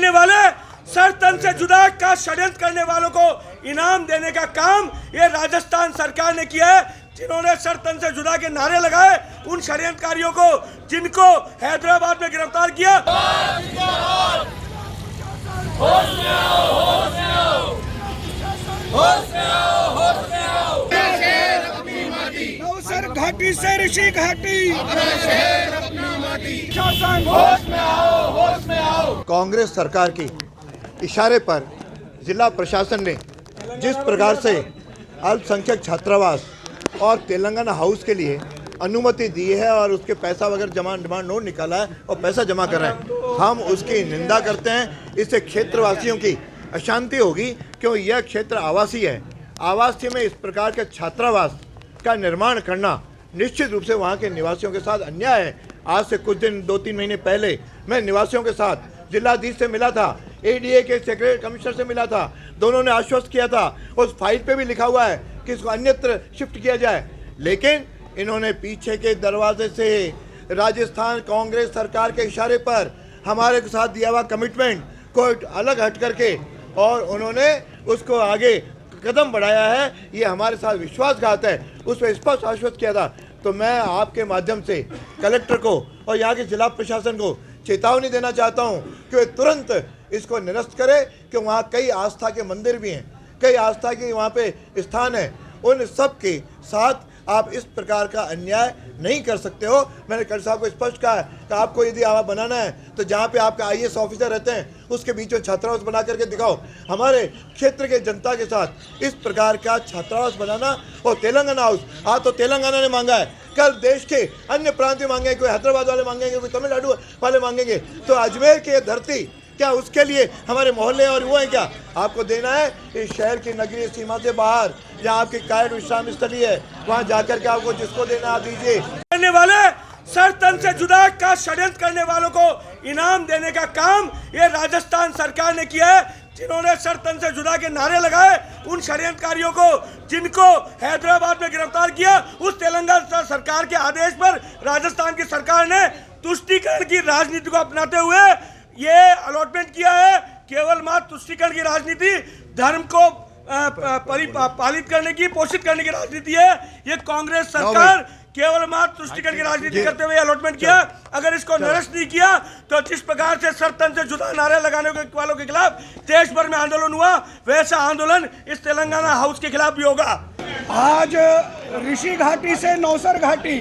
करने वाले सर तन से जुदा का षड्यंत्र करने वालों को इनाम देने का काम ये राजस्थान सरकार ने किया है। जिन्होंने सर तन से जुदा के नारे लगाए, उन षड्यंत्रकारियों को जिनको हैदराबाद में गिरफ्तार किया। नौसर घाटी से ऋषि घाटी, कांग्रेस सरकार की इशारे पर जिला प्रशासन ने जिस प्रकार से अल्पसंख्यक छात्रावास और तेलंगाना हाउस के लिए अनुमति दी है और उसके पैसा वगैरह जमा डिमांड नोट निकाला है और पैसा जमा कर रहे हैं, हम उसकी निंदा करते हैं। इससे क्षेत्रवासियों की अशांति होगी, क्यों यह क्षेत्र आवासीय है। आवासीय में इस प्रकार के छात्रावास का निर्माण करना निश्चित रूप से वहाँ के निवासियों के साथ अन्याय है। आज से कुछ दिन 2-3 महीने पहले मैं निवासियों के साथ जिलाधीश से मिला था, एडीए के सेक्रेटरी कमिश्नर से मिला था। दोनों ने आश्वस्त किया था, उस फाइल पे भी लिखा हुआ है कि इसको अन्यत्र शिफ्ट किया जाए, लेकिन इन्होंने पीछे के दरवाजे से राजस्थान कांग्रेस सरकार के इशारे पर हमारे साथ दिया हुआ कमिटमेंट को अलग हट करके और उन्होंने उसको आगे कदम बढ़ाया है। ये हमारे साथ विश्वासघात है, उस पर स्पष्ट आश्वस्त किया था। तो मैं आपके माध्यम से कलेक्टर को और यहाँ के जिला प्रशासन को चेतावनी देना चाहता हूँ कि वे तुरंत इसको निरस्त करें, कि वहाँ कई आस्था के मंदिर भी हैं, कई आस्था के वहाँ पे स्थान है। उन सब के साथ आप इस प्रकार का अन्याय नहीं कर सकते हो। मैंने कलेक्टर साहब को स्पष्ट कहा है कि आपको यदि आवास बनाना है तो जहाँ पे आपका आईएएस ऑफिसर रहते हैं उसके बीच में छात्रावास बना करके दिखाओ। हमारे क्षेत्र के जनता के साथ इस प्रकार का छात्रावास बनाना और तेलंगाना हाउस, आज तो तेलंगाना ने मांगा है, कल देश के अन्य प्रांत मांगेंगे, कोई हैदराबाद वाले मांगेंगे, कोई तमिलनाडु वाले मांगेंगे, तो अजमेर की धरती क्या उसके लिए हमारे मोहल्ले और वो है क्या आपको देना है? इस शहर की नगरीय सीमा से बाहर जहाँ आपकी कायद विश्राम स्थली है, वहाँ जाकर के आपको जिसको देना आप दीजिए। करने वाले सर तन से जुदा का षड्यंत्र करने वालों को इनाम देने का काम ये राजस्थान सरकार ने किया है। जिन्होंने सर तन से जुदा के नारे लगाए, उन षड्यंत्रकारियों को जिनको हैदराबाद में गिरफ्तार किया, उस तेलंगाना सरकार के आदेश पर राजस्थान की सरकार ने तुष्टीकरण की राजनीति को अपनाते हुए ये अलॉटमेंट किया है। केवल मात्र तुष्टीकरण की राजनीति धर्म को पालित करने की, पोषित करने की राजनीति है। ये कांग्रेस सरकार केवल मात्र तुष्टीकरण की राजनीति करते हुए अलॉटमेंट किया। अगर इसको निरस्त नहीं किया तो जिस प्रकार से सर तन से जुदा नारे लगाने वालों के खिलाफ देश भर में आंदोलन हुआ, वैसा आंदोलन इस तेलंगाना हाउस के खिलाफ भी होगा। आज ऋषि घाटी से नौसर घाटी,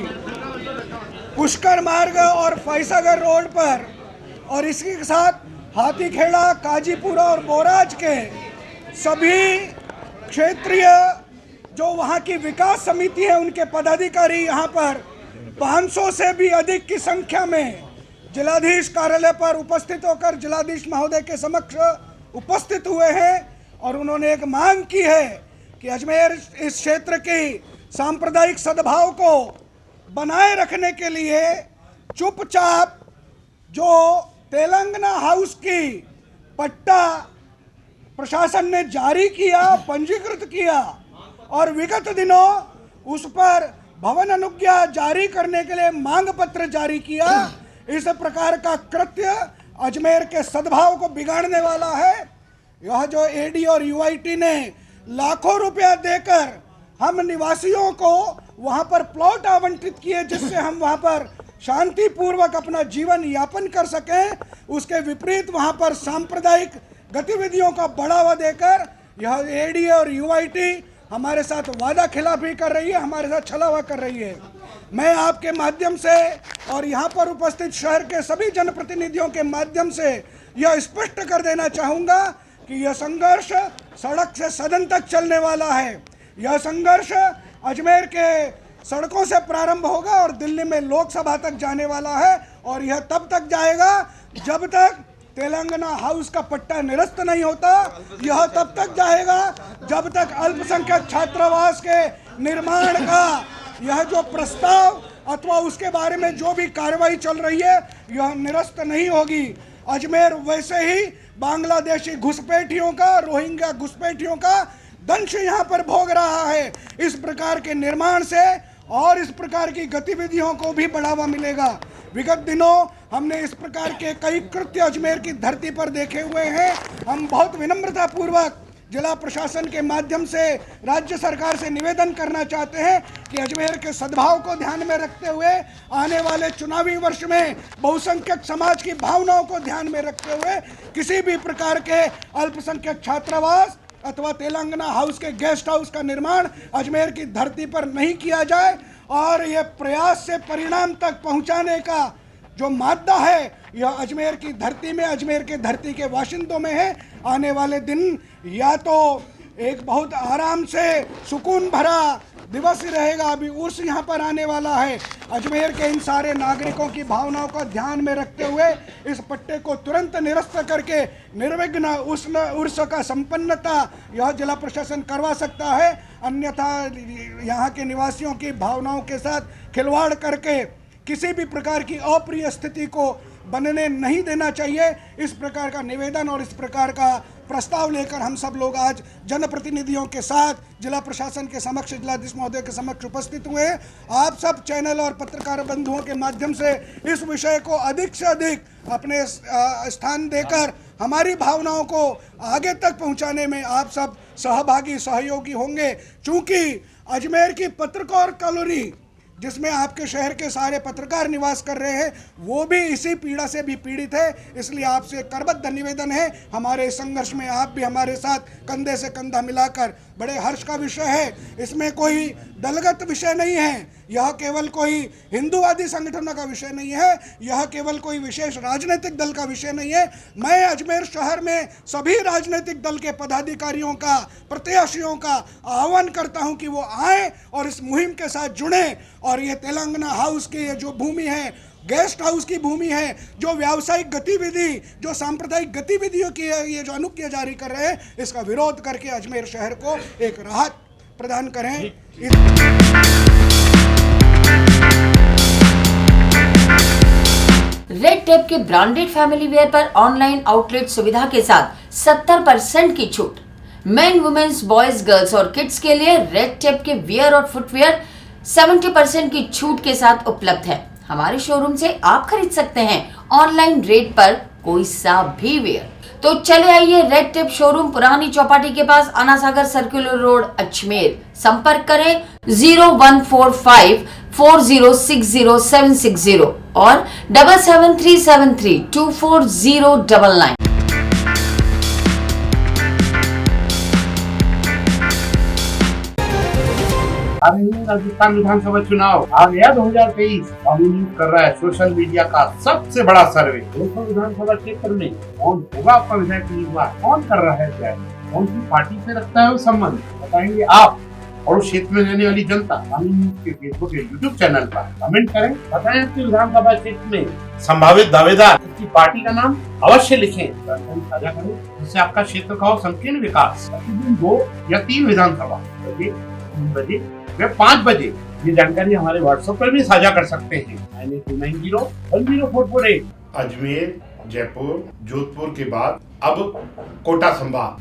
पुष्कर मार्ग और फैसागर रोड पर और इसके साथ हाथीखेड़ा, काजीपुरा और बोराज के सभी क्षेत्रीय जो वहाँ की विकास समिति है उनके पदाधिकारी यहाँ पर 500 से भी अधिक की संख्या में जिलाधीश कार्यालय पर उपस्थित होकर जिलाधीश महोदय के समक्ष उपस्थित हुए हैं और उन्होंने एक मांग की है कि अजमेर इस क्षेत्र की सांप्रदायिक सद्भाव को बनाए रखने के लिए चुपचाप जो तेलंगाना हाउस की पट्टा प्रशासन ने जारी किया, पंजीकृत किया और विगत दिनों उस पर भवन अनुज्ञा जारी करने के लिए मांग पत्र जारी किया, इस प्रकार का कृत्य अजमेर के सद्भाव को बिगाड़ने वाला है। यह जो एडी और यूआईटी ने लाखों रुपया देकर हम निवासियों को वहां पर प्लॉट आवंटित किए जिससे हम वहां पर शांतिपूर्वक अपना जीवन यापन कर सकें, उसके विपरीत वहां पर सांप्रदायिक गतिविधियों का बढ़ावा देकर यह एडी और यूआईटी हमारे साथ वादा खिलाफी कर रही है, हमारे साथ छलावा कर रही है। मैं आपके माध्यम से और यहाँ पर उपस्थित शहर के सभी जनप्रतिनिधियों के माध्यम से यह स्पष्ट कर देना चाहूँगा कि यह संघर्ष सड़क से सदन तक चलने वाला है। यह संघर्ष अजमेर के सड़कों से प्रारंभ होगा और दिल्ली में लोकसभा तक जाने वाला है और यह तब तक जाएगा जब तक तेलंगाना हाउस का पट्टा निरस्त नहीं होता। यह तब तक जाएगा जब तक अल्पसंख्यक छात्रावास के निर्माण का यह जो प्रस्ताव अथवा उसके बारे में जो भी कार्रवाई चल रही है यह निरस्त नहीं होगी। अजमेर वैसे ही बांग्लादेशी घुसपैठियों का, रोहिंग्या घुसपैठियों का दंश यहाँ पर भोग रहा है। इस प्रकार के निर्माण से और इस प्रकार की गतिविधियों को भी बढ़ावा मिलेगा। विगत दिनों हमने इस प्रकार के कई कृत्य अजमेर की धरती पर देखे हुए हैं। हम बहुत विनम्रता पूर्वक जिला प्रशासन के माध्यम से राज्य सरकार से निवेदन करना चाहते हैं कि अजमेर के सद्भाव को ध्यान में रखते हुए आने वाले चुनावी वर्ष में बहुसंख्यक समाज की भावनाओं को ध्यान में रखते हुए किसी भी प्रकार के अल्पसंख्यक छात्रावास अथवा तेलंगाना हाउस के गेस्ट हाउस का निर्माण अजमेर की धरती पर नहीं किया जाए और ये प्रयास से परिणाम तक पहुंचाने का जो मादा है यह अजमेर की धरती में, अजमेर के धरती के बाशिंदों में है। आने वाले दिन या तो एक बहुत आराम से सुकून भरा दिवस ही रहेगा, अभी उर्स यहाँ पर आने वाला है। अजमेर के इन सारे नागरिकों की भावनाओं को ध्यान में रखते हुए इस पट्टे को तुरंत निरस्त करके निर्विघ्न उर्स का संपन्नता यह जिला प्रशासन करवा सकता है, अन्यथा यहाँ के निवासियों की भावनाओं के साथ खिलवाड़ करके किसी भी प्रकार की अप्रिय स्थिति को बनने नहीं देना चाहिए। इस प्रकार का निवेदन और इस प्रकार का प्रस्ताव लेकर हम सब लोग आज जनप्रतिनिधियों के साथ जिला प्रशासन के समक्ष, जिलाधीश महोदय के समक्ष उपस्थित हुए। आप सब चैनल और पत्रकार बंधुओं के माध्यम से इस विषय को अधिक से अधिक अपने स्थान देकर हमारी भावनाओं को आगे तक पहुंचाने में आप सब सहभागी, सहयोगी होंगे। चूँकि अजमेर की पत्रकार कॉलोनी जिसमें आपके शहर के सारे पत्रकार निवास कर रहे हैं वो भी इसी पीड़ा से भी पीड़ित है, इसलिए आपसे करबद्ध निवेदन है हमारे संघर्ष में आप भी हमारे साथ कंधे से कंधा मिलाकर। बड़े हर्ष का विषय है, इसमें कोई दलगत विषय नहीं है, यह केवल कोई हिंदूवादी संगठनों का विषय नहीं है, यह केवल कोई विशेष राजनीतिक दल का विषय नहीं है। मैं अजमेर शहर में सभी राजनीतिक दल के पदाधिकारियों का, प्रत्याशियों का आह्वान करता हूं कि वो आए और इस मुहिम के साथ जुड़े और ये तेलंगाना हाउस की ये जो भूमि है, गेस्ट हाउस की भूमि है, जो व्यावसायिक गतिविधि, जो सांप्रदायिक गतिविधियों की ये जो अनुज्ञा जारी कर रहे हैं, इसका विरोध करके अजमेर शहर को एक राहत प्रदान करें। रेड टेप के ब्रांडेड फैमिली वेयर पर ऑनलाइन आउटलेट सुविधा के साथ 70% की छूट। मेन, वुमेन्स, बॉयज, गर्ल्स और किड्स के लिए रेड टेप के वियर और फुटवेयर 70% की छूट के साथ उपलब्ध है। हमारे शोरूम से आप खरीद सकते हैं ऑनलाइन रेट पर कोई सा भी वेयर। तो चले आइए रेड टेप शोरूम, पुरानी चौपाटी के पास, आना सागर सर्कुलर रोड, अजमेर। संपर्क करें 0145 4060760 और 7737324099। राजस्थान विधानसभा चुनाव आ गया 2023। न्यूज कर रहा है सोशल मीडिया का सबसे बड़ा सर्वे। 200 विधानसभा क्षेत्र में कौन होगा आपका विधायक उम्मीदवार, कौन कर रहा है तैयारी, कौन सी पार्टी से रखता है वो संबंध बताएंगे आप और उस क्षेत्र में रहने वाली जनता। न्यूज के फेसबुक, यूट्यूब चैनल पर कमेंट करें, बताएं आपके विधानसभा क्षेत्र में संभावित दावेदार की पार्टी का नाम अवश्य लिखें, साझा करें, जिससे आपका क्षेत्र का हो संकीर्ण विकास। प्रतिदिन 2 या 3 विधानसभा 3 बजे वे 5 बजे ये जानकारी हमारे व्हाट्सएप पर भी साझा कर सकते हैं। 9290100448। अजमेर, जयपुर, जोधपुर के बाद अब कोटा संभाग